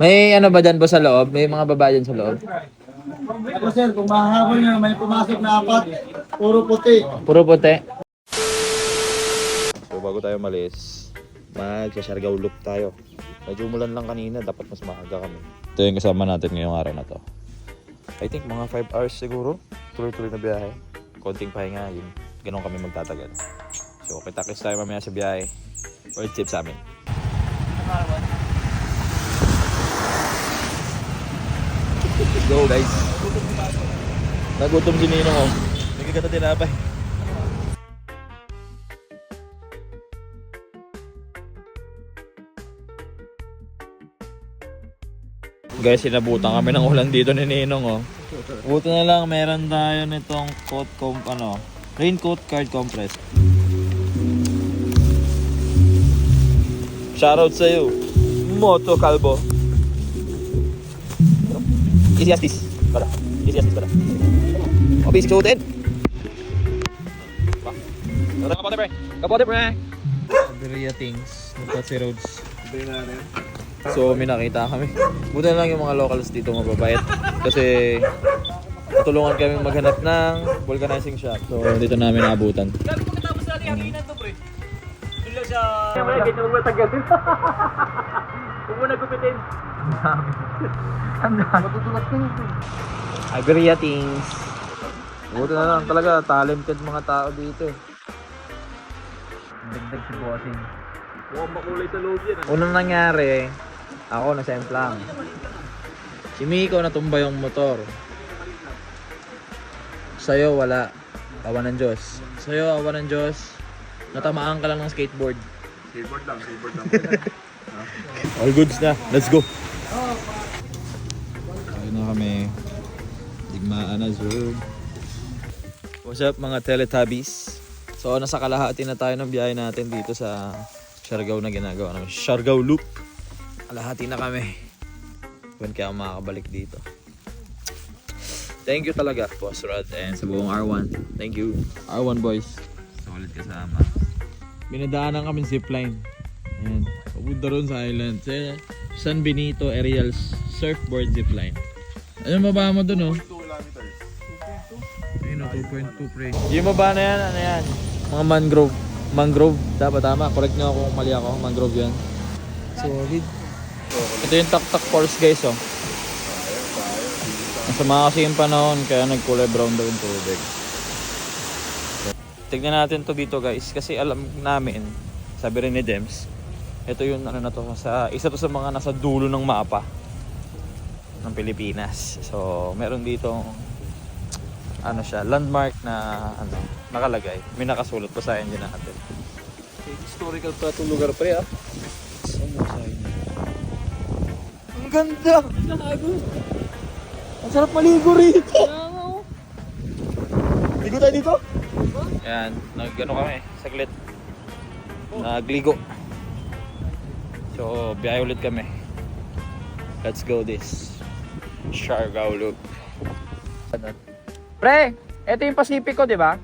May ano ba dyan po sa loob? May mga babae dyan sa loob? Ako sir, kung mahahabol nyo, may pumasok na 4, puro puti. Puro puti. So bago tayo malis, mag-Siargao loop tayo. Medyo umulan lang kanina, dapat mas maaga kami. Ito yung kasama natin ngayong araw na to. I think mga 5 hours siguro. Tuloy-tuloy na biyahe. Konting pahinga, yun. Ganun kami magtatagal. So kita-kits tayo mamaya sa biyahe. World trip sa amin. Let's go guys. Nagutom si Ninong oh. Nagkikata tinapay. Guys, sinabutan kami ng ulan dito ni Ninong oh. Buti na lang meron tayo nitong raincoat card compress. Shoutout sa'yo, Moto Calvo. Easy as this. Para. Easy as this para. O, basic suotin. Ano kapote pre? Kapote pre! Aberia things. Nagpa si Rhodes. So, may nakita kami. Buti na lang yung mga locals dito mababait. Kasi tutulungan kami maghanap ng vulcanizing shop. So, dito namin naabutan. Sabi ko katapos natin hanginan to pre. Doon lang siya. Kaya mo matagal. Huwag mo nagupitin. Matutulad ko yun. Aberia things. Buti na lang talaga. Talented mga tao dito eh. Dagdag si bossing. Mukhang makulay sa loob yan. Unang nangyari, ako nasemplang. Si Miko natumba yung motor. Sa'yo wala. Awa ng Diyos. Sa'yo awa ng Diyos. Natamaan ka lang ng skateboard. Skateboard lang. All goods na. Let's go. Ayun na kami. Digmaan na Zoom. What's up mga Teletubbies? So nasa kalahati na tayo ng biyahe natin dito sa Siargao na ginagawa namin. Siargao Loop. Kalahati na kami. Kung kaya makakabalik dito. Thank you talaga, Boss Rod and sa buong R1. Thank you. R1 boys. Solid kasama. Binadaanan kami zipline. Ayan. Pupunta ron sa island. Sa San Benito Aerial Surfboard Zipline. Ayun, baba mo dun oh. 2 kilometers. Ayun oh, 2.2 pre. Yung baba na yan, ano yan? Mga mangrove. Mangrove, tama. Correct nyo ako kung mali ako. Mangrove yan. Solid. Ito yung tak-tak force guys oh. Masama kasi yung panahon kaya nagkulay brown daw yung tubig. Tignan natin to dito guys kasi alam namin, sabi rin ni Dems, ito yung ano na to, isa to sa mga nasa dulo ng mapa ng Pilipinas. So meron dito ano siya, landmark na ano, nakalagay. May nakasulat pa sa engine natin. Historical pa itong lugar pre ah. Ang ganda! Ang sarap maligo rito! Ligo tayo dito? Ayan, nag-ano kami, saglit. Nagligo. So, biyahe ulit kami. Let's go this Siargao Loop. Pre, ito yung Pacifico, di ba?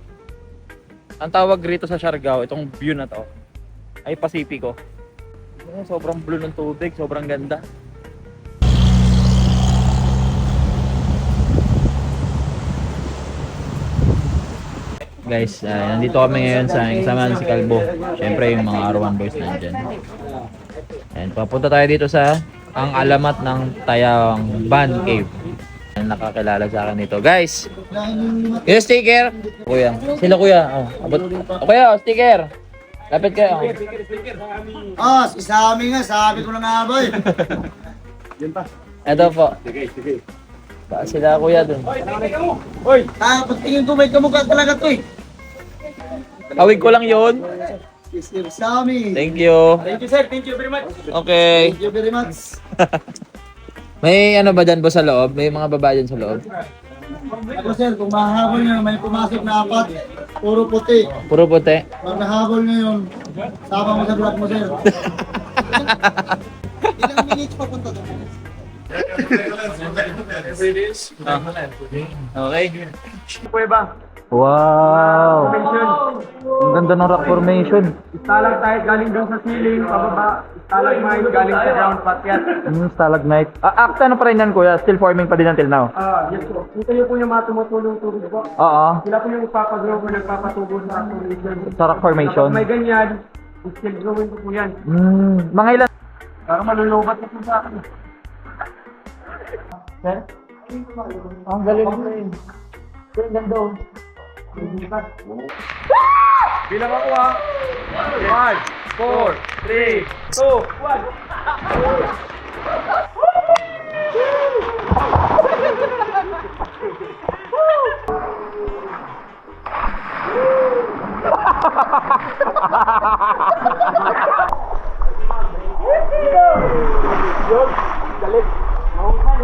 Ang tawag rito sa Siargao, itong view na to, ay Pacifico. Sobrang blue ng tubig, sobrang ganda. Guys, nandito kami ngayon sa kasama si Calvo. Siyempre yung mga R1 boys nandyan. And papunta tayo dito sa ang alamat ng Tayang Ban Cave. Nakakilala sa akin dito. Guys, yung sticker. Kuya. Sila kuya. Oh, abot. Oh, kuya, sticker. Lapit kayo. Sa amin nga, sabi ko na nga boy. Ito po. Ba sila kuya dun. Hoy, pagtingin ko may kamukha talaga to eh. Awig ko lang yun. Mr. Sammy. Thank you. Thank you sir, thank you very much. Okay. Thank you very much. May ano ba dyan po sa loob? May mga babae dyan sa loob? Ako sir, kung mahahabol nyo, may pumasok na 4, puro puti. Puro puti. Pag nahabol nyo yun, sama mo sa vlog mo sir. Ilang minutes papunta doon? Okay. Kuweba. Wow! Ang ganda ng rock formation. Isa lang tayo galing doon sa ceiling, pababa. Stalagmite galing sa ground pot yan. Stalagmite. Ano pa rin yan kuya? Still forming pa din until now? Yes po. Ito yung po yung mga tumutulong tubig po. Oo. Sila po yung ipapagrow ko nagpapatubo sa tubig. Sa rock formation. Kapag may ganyan, still growing ko po yan. Mga ilan? Parang malulubat na po sa akin. Sir? Ang galing mo rin. Ang ganda oh. Bilang ako ha. 1, 4, 3, 2, 1.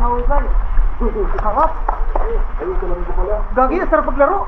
Mahusay. Harap. Gagi, sarap paglaro.